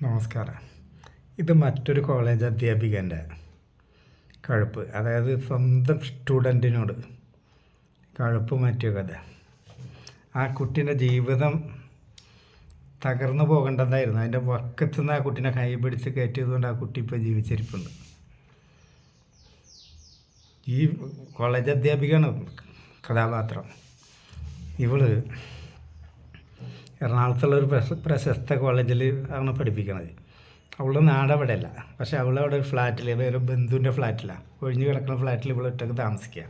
നമസ്കാരം. ഇത് മറ്റൊരു കോളേജ് അധ്യാപികൻ്റെ കഴുപ്പ്, അതായത് സ്വന്തം സ്റ്റുഡൻറ്റിനോട് കഴുപ്പ് മാറ്റിയ കഥ. ആ കുട്ടീൻ്റെ ജീവിതം തകർന്നു പോകേണ്ടതായിരുന്നു. അതിൻ്റെ വക്കത്തുനിന്ന് ആ കുട്ടീനെ കൈ പിടിച്ച് കയറ്റിയതുകൊണ്ട് ആ കുട്ടി ഇപ്പോൾ ജീവിച്ചിരിപ്പുണ്ട്. ഈ കോളേജ് അധ്യാപികയാണ് കഥാപാത്രം. ഇവള് എറണാകുളത്തുള്ള ഒരു പ്രശസ്ത കോളേജിൽ ആണ് പഠിപ്പിക്കുന്നത്. അവളുടെ നാടവിടെ അല്ല, പക്ഷെ അവളവിടെ ഒരു ഫ്ലാറ്റിൽ, വേറെ ബന്ധുവിൻ്റെ ഫ്ലാറ്റിലാണ്, ഒഴിഞ്ഞു കിടക്കുന്ന ഫ്ലാറ്റിൽ ഇവൾ ഒറ്റക്ക് താമസിക്കുക.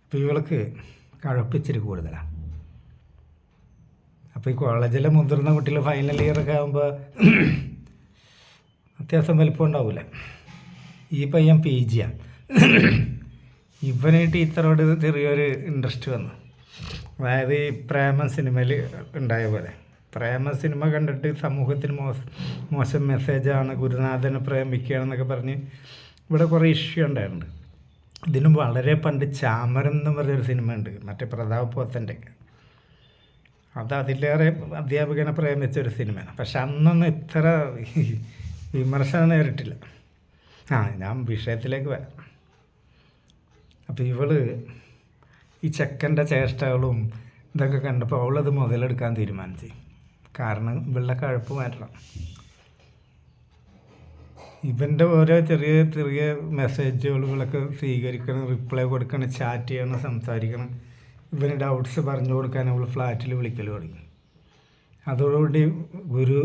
അപ്പോൾ ഇവൾക്ക് കഴപ്പിച്ചിരി കൂടുതലാണ്. അപ്പോൾ ഈ കോളേജിലെ മുതിർന്ന കുട്ടികൾ ഫൈനൽ ഇയറൊക്കെ ആകുമ്പോൾ അത്യാവശ്യം വലിപ്പം ഉണ്ടാവില്ല. ഈ പയ്യൻ PG. ഇവന് ടീച്ചറോട് ചെറിയൊരു ഇൻട്രസ്റ്റ് വന്നു. അതായത് ഈ പ്രേമ സിനിമയിൽ ഉണ്ടായ പോലെ, പ്രേമ സിനിമ കണ്ടിട്ട് സമൂഹത്തിന് മോശം മെസ്സേജാണ്, ഗുരുനാഥനെ പ്രേമിക്കുകയാണെന്നൊക്കെ പറഞ്ഞ് ഇവിടെ കുറേ ഇഷ്യൂ ഉണ്ടായിട്ടുണ്ട്. ഇതിനും വളരെ പണ്ട് ചാമരം എന്ന് പറഞ്ഞൊരു സിനിമ ഉണ്ട്, മറ്റേ പ്രതാപ് പോത്തൻ്റെ. അത് അതിലേറെ അധ്യാപകനെ പ്രേമിച്ചൊരു സിനിമയാണ്. പക്ഷെ അന്നൊന്നും ഇത്ര വിമർശനം നേരിട്ടില്ല. ഞാൻ വിഷയത്തിലേക്ക് വരാം. അപ്പോൾ ഇവള് ഈ ചെക്കൻ്റെ ചേഷ്ടകളും ഇതൊക്കെ കണ്ടപ്പോൾ അവളത് മുതലെടുക്കാൻ തീരുമാനിച്ചു. കാരണം ഇവളുടെ കഴുപ്പ് മാറ്റണം. ഇവൻ്റെ ഓരോ ചെറിയ ചെറിയ മെസ്സേജുകളൊക്കെ സ്വീകരിക്കണം, റിപ്ലൈ കൊടുക്കണം, ചാറ്റ് ചെയ്യണം, സംസാരിക്കണം. ഇവന് ഡൗട്ട്സ് പറഞ്ഞു കൊടുക്കാൻ അവൾ ഫ്ലാറ്റിൽ വിളിക്കൽ തുടങ്ങി. അതോടുകൂടി ഗുരു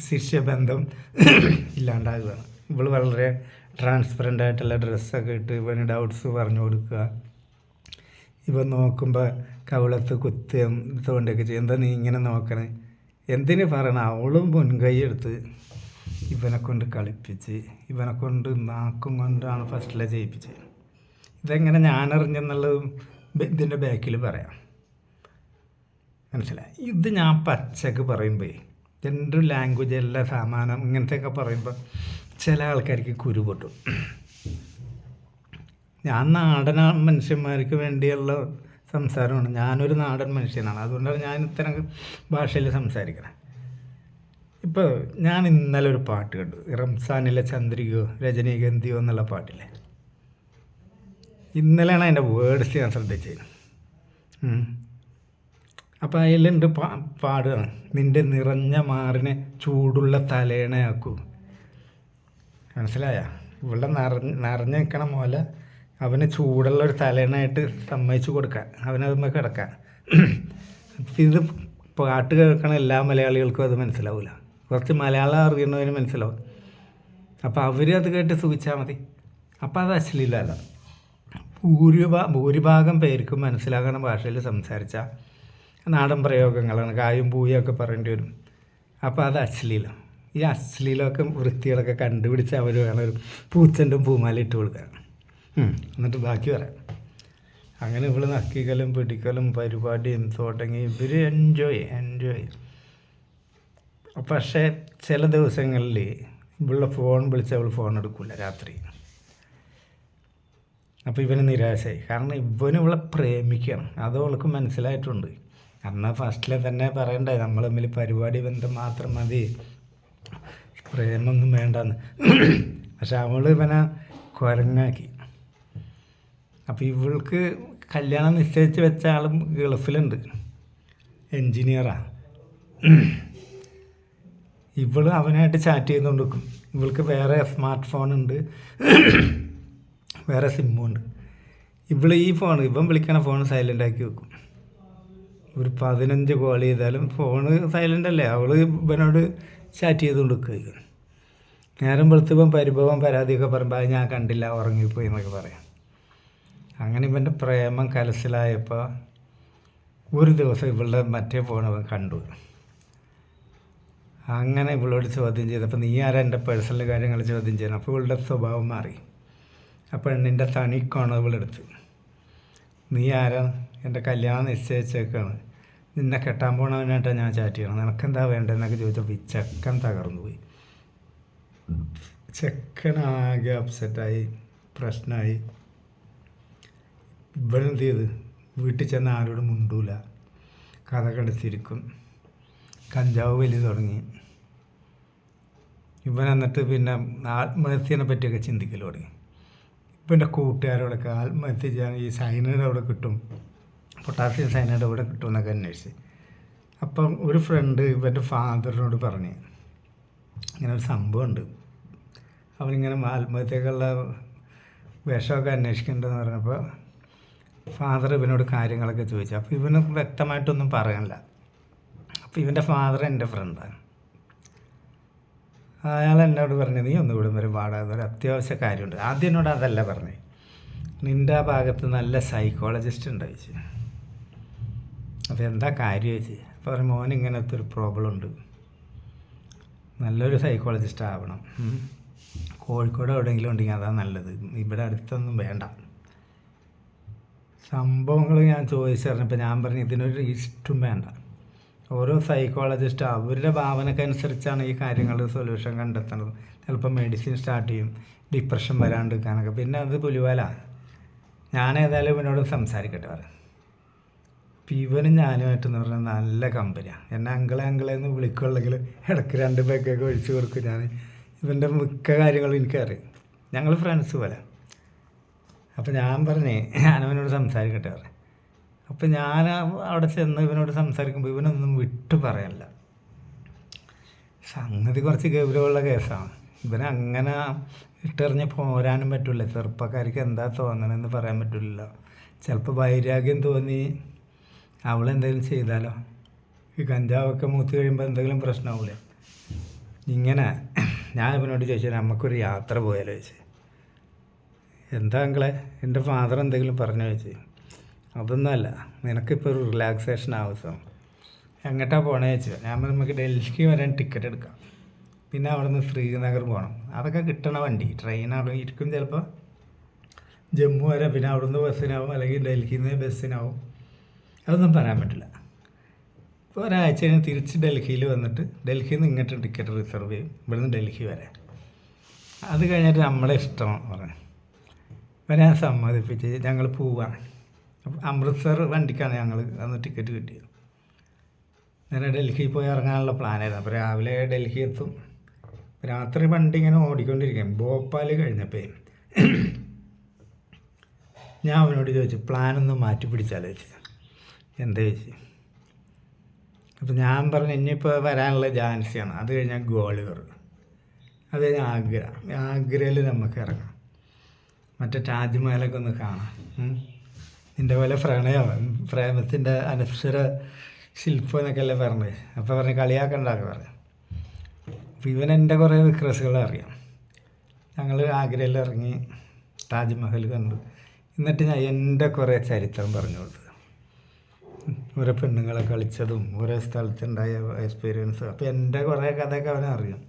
ശിഷ്യബന്ധം ഇല്ലാണ്ടാകുകയാണ്. ഇവൾ വളരെ ട്രാൻസ്പെറൻ്റ് ആയിട്ടുള്ള ഡ്രസ്സൊക്കെ ഇട്ട് ഇവന് ഡൗട്ട്സ് പറഞ്ഞു കൊടുക്കുക. ഇവൻ നോക്കുമ്പോൾ കവിളത്ത് കുത്തുകയും തോണ്ടൊക്കെ ചെയ്യും. എന്താ നീ ഇങ്ങനെ നോക്കണേ, എന്തിനു പറയണം? അവളും മുൻകൈ എടുത്ത് ഇവനെ കൊണ്ട് കളിപ്പിച്ച്, ഇവനെ കൊണ്ട് നാക്കും കൊണ്ടാണ് ഫസ്റ്റിലെ ചെയ്യിപ്പിച്ചത്. ഇതെങ്ങനെ ഞാനറിഞ്ഞെന്നുള്ളത് ഇതിൻ്റെ ബാക്കിൽ പറയാം. മനസ്സിലായി? ഇത് ഞാൻ പച്ചക്ക് പറയുമ്പോൾ എൻ്റെ ലാംഗ്വേജ് എല്ലാ സമാനം ഇങ്ങനത്തെയൊക്കെ പറയുമ്പോൾ ചില ആൾക്കാർക്ക് കുരു പൊട്ടും. ഞാൻ നാടൻ മനുഷ്യന്മാർക്ക് വേണ്ടിയുള്ള സംസാരമാണ്. ഞാനൊരു നാടൻ മനുഷ്യനാണ്, അതുകൊണ്ടാണ് ഞാൻ ഇത്തരം ഭാഷയിൽ സംസാരിക്കുന്നത്. ഇപ്പോൾ ഞാൻ ഇന്നലെ ഒരു പാട്ട് കണ്ടു, റംസാനിലെ ചന്ദ്രികയോ രജനീഗന്ധിയോ എന്നുള്ള പാട്ടില്ലേ. ഇന്നലെയാണ് അതിൻ്റെ വേർഡ്സ് ഞാൻ ശ്രദ്ധിച്ചത്. അപ്പോൾ അതിലുണ്ട് പാടുകയാണ്, നിൻ്റെ നിറഞ്ഞ മാറിനെ ചൂടുള്ള തലേണയാക്കൂ. മനസ്സിലായ? ഇവിടെ നിറഞ്ഞു നിൽക്കണ പോലെ അവന് ചൂടുള്ള ഒരു തലേണയായിട്ട് സമ്മതിച്ചു കൊടുക്കാൻ, അവനതുമ്മ കിടക്കാൻ. ഇത് പാട്ട് കേൾക്കണ എല്ലാ മലയാളികൾക്കും അത് മനസ്സിലാവില്ല, കുറച്ച് മലയാളം അറിയുന്നവന് മനസ്സിലാവും. അപ്പോൾ അവർ അത് കേട്ട് സുഖിച്ചാൽ മതി. അപ്പോൾ അത് അശ്ലീലമല്ല. ഭൂരിഭാഗം പേർക്കും മനസ്സിലാകുന്ന ഭാഷയിൽ സംസാരിച്ചാൽ നാടൻ പ്രയോഗങ്ങളാണ്, കായും പൂയൊക്കെ പറയേണ്ടി വരും. അപ്പോൾ അത് അശ്ലീലം. ഈ അശ്ലീലമൊക്കെ വൃത്തികളൊക്കെ കണ്ടുപിടിച്ച് അവർ വേണം ഒരു പൂച്ചൻ്റെ പൂമാല ഇട്ട് കൊടുക്കാൻ. എന്നിട്ട് ബാക്കി പറയാം. അങ്ങനെ ഇവൾ നക്കിക്കലും പിടിക്കലും പരിപാടിയും തുടങ്ങി ഇവർ എൻജോയ്. പക്ഷേ ചില ദിവസങ്ങളിൽ ഇവളുടെ ഫോൺ വിളിച്ച് അവൾ ഫോൺ എടുക്കില്ല രാത്രി. അപ്പോൾ ഇവന് നിരാശയായി. കാരണം ഇവന് ഇവളെ പ്രേമിക്കണം, അത് അവൾക്ക് മനസ്സിലായിട്ടുണ്ട്. അന്ന് ഫസ്റ്റിലെ തന്നെ പറയണ്ടേ, നമ്മൾ തമ്മിൽ പരിപാടി ബന്ധം മാത്രം മതി, പ്രേമൊന്നും വേണ്ടെന്ന്. പക്ഷെ അവൾ ഇവനെ കുരങ്ങാക്കി. അപ്പോൾ ഇവൾക്ക് കല്യാണം നിശ്ചയിച്ച് വെച്ച ആളും ഗൾഫിലുണ്ട്, എൻജിനീയറാണ്. ഇവൾ അവനായിട്ട് ചാറ്റ് ചെയ്തുകൊണ്ട് വെക്കും. ഇവൾക്ക് വേറെ സ്മാർട്ട് ഫോണുണ്ട്, വേറെ സിമ്മുണ്ട്. ഇവൾ ഈ ഇവൻ വിളിക്കണ ഫോൺ സൈലൻ്റാക്കി വെക്കും. ഒരു 15 കോൾ ചെയ്താലും ഫോണ് സൈലൻ്റ് അല്ലേ, അവൾ ഇവനോട് ചാറ്റ് ചെയ്തുകൊണ്ട് വെക്കുക. നേരം വെളുത്ത് ഇവൻ പരിഭവം പരാതിയൊക്കെ പറയുമ്പോൾ അത് ഞാൻ കണ്ടില്ല, ഉറങ്ങിപ്പോയി എന്നൊക്കെ പറയാം. അങ്ങനെ ഇവൻ്റെ പ്രേമം കലശലായപ്പോൾ ഒരു ദിവസം ഇവളുടെ മറ്റേ ഫോൺ അവൻ കണ്ടു. അങ്ങനെ ഇവളോട് ചോദ്യം ചെയ്തപ്പോൾ നീ ആരാ എൻ്റെ പേഴ്സണൽ കാര്യങ്ങൾ ചോദ്യം ചെയ്യുന്നത്. അപ്പോൾ ഇവളുടെ സ്വഭാവം മാറി. അപ്പോൾ പെണ്ണിൻ്റെ തണിക്കാണ് ഇവളെടുത്ത്. നീ ആരാണ്? എൻ്റെ കല്യാണം നിശ്ചയിച്ചേക്കാണ്, നിന്നെ കെട്ടാൻ പോണവനായിട്ടാണ് ഞാൻ ചാറ്റ് ചെയ്യണം, നിനക്കെന്താ വേണ്ടതെന്നൊക്കെ ചോദിച്ചപ്പോൾ ഈ ചെക്കൻ തകർന്നു പോയി. ചെക്കനാകെ അപ്സെറ്റായി, പ്രശ്നമായി. ഇവളെന്ത് ചെയ്ത് വീട്ടിൽ ചെന്ന് ആരോടും മുണ്ടൂല, കഥ കടച്ചിരിക്കും. കഞ്ചാവ് വലി തുടങ്ങി. ഇവൻ എന്നിട്ട് പിന്നെ ആത്മഹത്യനെ പറ്റിയൊക്കെ ചിന്തിക്കൽ തുടങ്ങി. ഇവൻ്റെ കൂട്ടുകാരോടൊക്കെ ആത്മഹത്യ ചെയ്യാൻ ഈ സൈനൈഡ് അവിടെ കിട്ടും, പൊട്ടാസ്യം സൈനൈഡ് അവിടെ കിട്ടും എന്നൊക്കെ അന്വേഷിച്ച്. അപ്പം ഒരു ഫ്രണ്ട് ഇവൻ്റെ ഫാദറിനോട് പറഞ്ഞ് ഇങ്ങനെ ഒരു സംഭവമുണ്ട്, അവനിങ്ങനെ ആത്മഹത്യക്കുള്ള വിഷമൊക്കെ അന്വേഷിക്കേണ്ടതെന്ന് പറഞ്ഞപ്പോൾ ഫാദർ ഇവനോട് കാര്യങ്ങളൊക്കെ ചോദിച്ചു. അപ്പോൾ ഇവന് വ്യക്തമായിട്ടൊന്നും പറയാനില്ല. അപ്പോൾ ഇവൻ്റെ ഫാദർ എൻ്റെ ഫ്രണ്ടാണ്. അയാൾ എന്നോട് പറഞ്ഞു, നീ ഒന്നും ഇവിടെ വരെ പാടാതെ ഒരു അത്യാവശ്യ കാര്യമുണ്ട്. ആദ്യം എന്നോട് അതല്ല പറഞ്ഞത്, നിൻ്റെ ആ ഭാഗത്ത് നല്ല സൈക്കോളജിസ്റ്റ് ഉണ്ടായിച്ച്. അപ്പോൾ എന്താ കാര്യം ചോദിച്ചു. അപ്പോൾ പറഞ്ഞു, മോൻ ഇങ്ങനത്തെ ഒരു പ്രോബ്ലം ഉണ്ട്, നല്ലൊരു സൈക്കോളജിസ്റ്റ് ആവണം, കോഴിക്കോട് എവിടെയെങ്കിലും ഉണ്ടെങ്കിൽ അതാണ് നല്ലത്, ഇവിടെ അടുത്തൊന്നും വേണ്ട. സംഭവങ്ങൾ ഞാൻ ചോദിച്ചറിഞ്ഞപ്പോൾ ഞാൻ പറഞ്ഞു, ഇതിനൊരു ഇഷ്ടം വേണ്ട. ഓരോ സൈക്കോളജിസ്റ്റ് അവരുടെ ഭാവനക്കനുസരിച്ചാണ് ഈ കാര്യങ്ങൾ സൊല്യൂഷൻ കണ്ടെത്തുന്നത്. ചിലപ്പോൾ മെഡിസിൻ സ്റ്റാർട്ട് ചെയ്യും, ഡിപ്രഷൻ വരാണ്ടിരിക്കാനൊക്കെ. പിന്നെ അത് പുലിവാല. ഞാൻ ഏതായാലും ഇവനോട് സംസാരിക്കട്ടെ പറയാം. അപ്പം ഇവനും ഞാനുമായിട്ടെന്ന് പറഞ്ഞാൽ നല്ല കമ്പനിയാണ്. എന്നെ അങ്കിളെന്ന് വിളിക്കുള്ളെങ്കിൽ ഇടയ്ക്ക് 2 പേക്കൊക്കെ ഒഴിച്ച് കൊടുക്കും ഞാൻ. ഇവൻ്റെ മിക്ക കാര്യങ്ങളും എനിക്കറിയാം. ഞങ്ങൾ ഫ്രണ്ട്സ് പോലെ. അപ്പം ഞാൻ പറഞ്ഞേ ഞാനവനോട് സംസാരിക്കട്ടെ പറയാം. അപ്പം ഞാൻ അവിടെ ചെന്ന് ഇവനോട് സംസാരിക്കുമ്പോൾ ഇവനൊന്നും വിട്ടു പറയാനില്ല. സംഗതി കുറച്ച് ഗൗരവമുള്ള കേസാണ്. ഇവനങ്ങനെ ഇട്ടെറിഞ്ഞ് പോരാനും പറ്റില്ല. ചെറുപ്പക്കാർക്ക് എന്താ തോന്നണമെന്ന് പറയാൻ പറ്റില്ല. ചിലപ്പോൾ വൈരാഗ്യം തോന്നി അവളെന്തെങ്കിലും ചെയ്താലോ, ഈ കഞ്ചാവൊക്കെ മൂത്ത് കഴിയുമ്പോൾ എന്തെങ്കിലും പ്രശ്നമാവില്ലേ. ഇങ്ങനെ ഞാൻ ഇവനോട് ചോദിച്ചു, നമുക്കൊരു യാത്ര പോയാലോ ചോദിച്ചു. എന്താ അങ്കിളെ, എൻ്റെ ഫാദർ എന്തെങ്കിലും പറഞ്ഞു ചോദിച്ചു. അതൊന്നുമല്ല, നിനക്കിപ്പോൾ ഒരു റിലാക്സേഷൻ ആവശ്യം. എങ്ങോട്ടാണ് പോകണേ ചോദിച്ചു. ഞാൻ നമുക്ക് ഡൽഹി വരാൻ ടിക്കറ്റ് എടുക്കാം, പിന്നെ അവിടെ നിന്ന് ശ്രീനഗർ പോകണം. അതൊക്കെ കിട്ടണ വണ്ടി, ട്രെയിനാണ് ഇരിക്കും, ചിലപ്പോൾ ജമ്മു വരെ, പിന്നെ അവിടെ നിന്ന് ബസ്സിനാവും, അല്ലെങ്കിൽ ഡൽഹിയിൽ നിന്ന് ബസ്സിനാവും. അതൊന്നും പറയാൻ പറ്റില്ല. ഇപ്പോൾ ഒരാഴ്ച കഴിഞ്ഞ് തിരിച്ച് ഡൽഹിയിൽ വന്നിട്ട് ഡൽഹിയിൽ നിന്ന് ഇങ്ങോട്ട് ടിക്കറ്റ് റിസർവ് ചെയ്യും, ഇവിടുന്ന് ഡൽഹി വരെ. അത് കഴിഞ്ഞിട്ട് നമ്മളെ ഇഷ്ടം പറഞ്ഞു വരാൻ സമ്മതിപ്പിച്ച് ഞങ്ങൾ പോവാണ്. അപ്പം അമൃത്സർ വണ്ടിക്കാണ് ഞങ്ങൾ അന്ന് ടിക്കറ്റ് കിട്ടിയത്. നേരെ ഡൽഹിയിൽ പോയി ഇറങ്ങാനുള്ള പ്ലാനായിരുന്നു. അപ്പോൾ രാവിലെ ഡൽഹി എത്തും, രാത്രി വണ്ടി ഇങ്ങനെ ഓടിക്കൊണ്ടിരിക്കും. ഭോപ്പാൽ കഴിഞ്ഞപ്പോൾ ഞാൻ അവനോട് ചോദിച്ചു, പ്ലാനൊന്ന് മാറ്റി പിടിച്ചാലോ ചോദിച്ചു. എന്താ ചോദിച്ചു. അപ്പോൾ ഞാൻ പറഞ്ഞു, ഇനിയിപ്പോൾ വരാനുള്ള ജാൻസിയാണ്, അത് കഴിഞ്ഞാൽ ഗോളിയർ, അത് കഴിഞ്ഞാൽ ആഗ്ര. ആഗ്രയിൽ നമുക്ക് ഇറങ്ങാം, മറ്റേ താജ്മഹലൊക്കെ ഒന്ന് കാണാം. നിൻ്റെ പോലെ പ്രേമത്തിൻ്റെ അനശ്വര ശില്പം എന്നൊക്കെ അല്ലേ പറഞ്ഞത്. അപ്പോൾ പറഞ്ഞ് കളിയാക്കണ്ടാക്കി പറഞ്ഞു. അപ്പോൾ ഇവൻ എൻ്റെ കുറേ വിക്രസുകൾ അറിയാം. ഞങ്ങൾ ആഗ്രയിൽ ഇറങ്ങി താജ്മഹൽ കണ്ടു. എന്നിട്ട് ഞാൻ എൻ്റെ കുറേ ചരിത്രം പറഞ്ഞു കൊടുത്തു, ഓരോ പെണ്ണുങ്ങളെ കളിച്ചതും ഓരോ സ്ഥലത്തുണ്ടായ എക്സ്പീരിയൻസ്. അപ്പോൾ എൻ്റെ കുറേ കഥയൊക്കെ അവനറിയാം.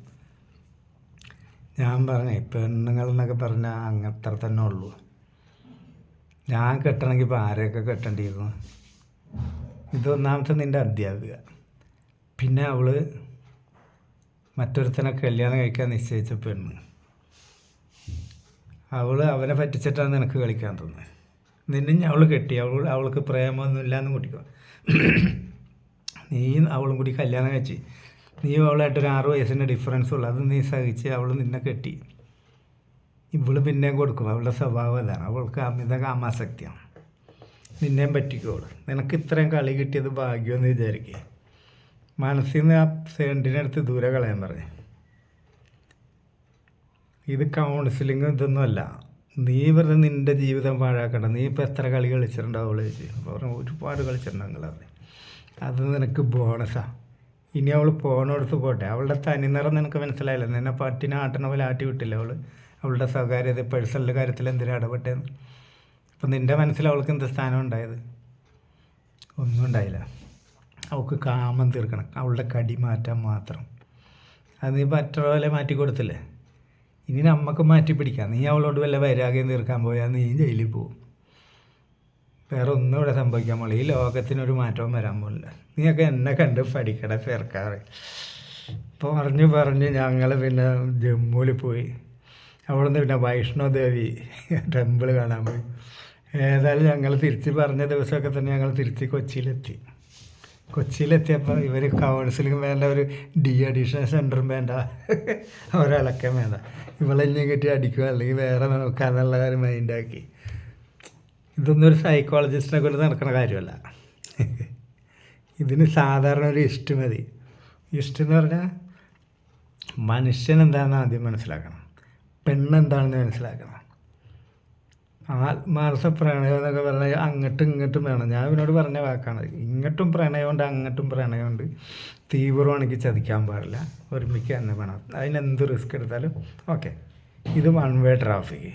ഞാൻ പറഞ്ഞു, പെണ്ണുങ്ങൾ എന്നൊക്കെ പറഞ്ഞാൽ അങ്ങത്ര തന്നെ ഉള്ളൂ. ഞാൻ കെട്ടണമെങ്കിൽ ഇപ്പോൾ ആരെയൊക്കെ കെട്ടേണ്ടിയിരുന്നു. ഇതൊന്നാമത്തെ നിൻ്റെ അധ്യാപിക. പിന്നെ അവൾ മറ്റൊരുത്തനെ കല്യാണം കഴിക്കാൻ നിശ്ചയിച്ച പെണ്ണ്. അവനെ പറ്റിച്ചിട്ടാണ് നിനക്ക് കളിക്കാൻ തോന്നുന്നത്. നിന്നെ അവൾ കെട്ടി, അവൾക്ക് പ്രേമമൊന്നുമില്ല എന്ന് കൂട്ടിക്കോ. നീ അവളും കൂടി കല്യാണം കഴിച്ച്, നീ അവളായിട്ടൊരു 6 വയസ്സിൻ്റെ ഡിഫറൻസ് ഉള്ളു. അത് നീ സഹിച്ച് അവൾ നിന്നെ കെട്ടി. ഇവള് പിന്നെയും കൊടുക്കും. അവളുടെ സ്വഭാവം അതാണ്, അവൾക്ക് അമിത കാമാസക്തിയാണ്. നിന്നെയും പറ്റിക്കോളൂ. നിനക്ക് ഇത്രയും കളി കിട്ടിയത് ഭാഗ്യമെന്ന് വിചാരിക്കുക. മനസ്സിൽ നിന്ന് ആ സെൻറ്റിനടുത്ത് ദൂരെ കളയാൻ പറഞ്ഞു. ഇത് കൗൺസിലിങ് ഇതൊന്നുമല്ല. നീ വെറുതെ നിൻ്റെ ജീവിതം പാഴാക്കണ്ട. നീ ഇപ്പോൾ എത്ര കളി കളിച്ചിട്ടുണ്ടാവും ചോദിച്ചു. അപ്പോൾ പറഞ്ഞു, ഒരുപാട് കളിച്ചിട്ടുണ്ടെങ്കിൽ പറഞ്ഞു. അത് നിനക്ക് ബോണസാണ്. ഇനി അവൾ പോകണടുത്ത് പോട്ടെ. അവളുടെ തനിനിറം നിനക്ക് മനസ്സിലായില്ല. നിന്നെ പട്ടിനെ ആട്ടണ പോലെ ആട്ടി വിട്ടില്ല അവൾ. അവളുടെ സ്വകാര്യത പേഴ്സണൽ കാര്യത്തിൽ എന്തിനാ ഇടപെട്ടേന്ന്. അപ്പം നിൻ്റെ മനസ്സിൽ അവൾക്ക് എന്ത് സ്ഥാനം ഉണ്ടായത്? ഒന്നും ഉണ്ടായില്ല. അവൾക്ക് കാമം തീർക്കണം, അവളുടെ കടി മാറ്റാൻ മാത്രം. അത് നീ മറ്റൊരു പോലെ മാറ്റി കൊടുത്തില്ലേ. ഇനി നമുക്ക് മാറ്റി പിടിക്കാം. നീ അവളോട് വല്ല വൈരാഗ്യം തീർക്കാൻ പോയാൽ നീ ജയിലിൽ പോവും. വേറെ ഒന്നും ഇവിടെ സംഭവിക്കാൻ പോകില്ല. ഈ ലോകത്തിനൊരു മാറ്റവും വരാൻ പോകില്ല. നീയൊക്കെ എന്നെ കണ്ട് പഠിക്കട ചേർക്കാറ്. പറഞ്ഞ് ഞങ്ങൾ പിന്നെ ജമ്മുവിൽ പോയി. അവിടുന്ന് പിന്നെ വൈഷ്ണോദേവി ടെമ്പിൾ കാണാൻ പോയി. ഏതായാലും ഞങ്ങൾ തിരിച്ച് പറഞ്ഞ ദിവസമൊക്കെ തന്നെ ഞങ്ങൾ തിരിച്ച് കൊച്ചിയിലെത്തി. കൊച്ചിയിലെത്തിയപ്പോൾ ഇവർ കൗൺസിലിംഗ് വേണ്ട, ഒരു ഡി അഡീഷൻ സെൻറ്ററും വേണ്ട, ഒരാളൊക്കെ വേണ്ട, ഇവളെന്നെ കെട്ടി അടിക്കുക അല്ലെങ്കിൽ വേറെ നോക്കാന്നുള്ള ഒരു മൈൻഡാക്കി. ഇതൊന്നും ഒരു സൈക്കോളജിസ്റ്റിനെ കൊണ്ട് നടക്കുന്ന കാര്യമല്ല. ഇതിന് സാധാരണ ഒരു ഇഷ്ടം മതി. ഇഷ്ടം എന്ന് പറഞ്ഞാൽ മനുഷ്യൻ എന്താണെന്ന് ആദ്യം മനസ്സിലാക്കണം, പെണ്ണെന്താണെന്ന് മനസ്സിലാക്കണം. ആത്മാർത്ഥ പ്രണയം എന്നൊക്കെ പറഞ്ഞാൽ അങ്ങോട്ടും ഇങ്ങോട്ടും വേണം. ഞാൻ ഇവനോട് പറഞ്ഞ വാക്കാണ്, ഇങ്ങോട്ടും പ്രണയമുണ്ട് അങ്ങോട്ടും പ്രണയമുണ്ട്. തീവ്രമാണെങ്കിൽ ചതിക്കാൻ പാടില്ല, ഒരുമിക്കുക തന്നെ വേണം. അതിനെന്ത് റിസ്ക് എടുത്താലും ഓക്കെ. ഇത് വൺ വേ ട്രാഫിക്.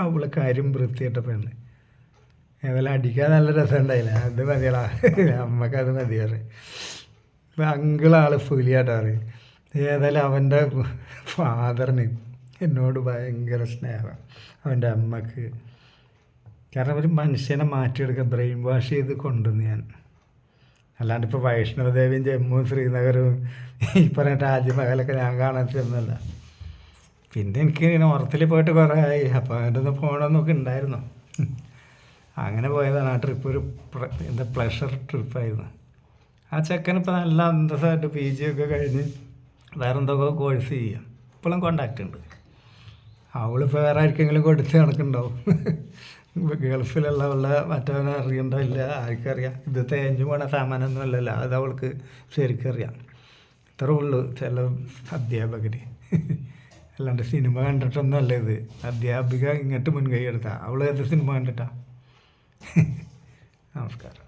അവള് കാര്യം വൃത്തിയിട്ട പെണ്ണ് ഏതായാലും അടിക്കാൻ നല്ല രസം ഉണ്ടായില്ല, അത് മതിയടാ, അമ്മക്കത് മതിയാറ്. അങ്കിളാൾ ഫുലിയാട്ടാറ്. ഏതായാലും അവൻ്റെ ഫാദറിന് എന്നോട് ഭയങ്കര സ്നേഹം, അവൻ്റെ അമ്മക്ക്. കാരണം ഒരു മനുഷ്യനെ മാറ്റിയെടുക്കുക, ബ്രെയിൻ വാഷ് ചെയ്ത് കൊണ്ടുവന്ന് ഞാൻ. അല്ലാണ്ട് ഇപ്പോൾ വൈഷ്ണവദേവിയും ജമ്മു ശ്രീനഗറും ഈ പറഞ്ഞ താജ്മഹലൊക്കെ ഞാൻ കാണാൻ ചെന്നല്ല. പിന്നെ എനിക്ക് നോർത്തിൽ പോയിട്ട് കുറേ ആയി, അപ്പോൾ അതിൻ്റെ ഒന്ന് പോകണമെന്നൊക്കെ ഉണ്ടായിരുന്നു. അങ്ങനെ പോയതാണ് ആ ട്രിപ്പ്. ഒരു എന്താ പ്ലഷർ ട്രിപ്പായിരുന്നു. ആ ചെക്കനിപ്പോൾ നല്ല അന്തസ്സായിട്ട് PG ഒക്കെ കഴിഞ്ഞ് വേറെ എന്തൊക്കെ കോഴ്സ് ചെയ്യാം. ഇപ്പോഴും കോണ്ടാക്റ്റ് ഉണ്ട്. അവളിപ്പോൾ വേറെ ആർക്കെങ്കിലും കൊടുത്ത് കണക്കുണ്ടാവും. ഗൾഫിലുള്ള മറ്റവനെ അറിയണ്ടില്ല, ആർക്കറിയാം. ഇത് തേഞ്ഞു പോണ സാമാനൊന്നും അല്ലല്ലോ, അത് അവൾക്ക് ശരിക്കും അറിയാം. ഇത്രേ ഉള്ളൂ ചില അധ്യാപകർ. അല്ലാണ്ട് സിനിമ കണ്ടിട്ടൊന്നും അല്ല ഇത്. അധ്യാപിക ഇങ്ങോട്ട് മുൻകൈ എടുത്താൽ അവൾ ഏത് സിനിമ കണ്ടിട്ടാ. നമസ്കാരം.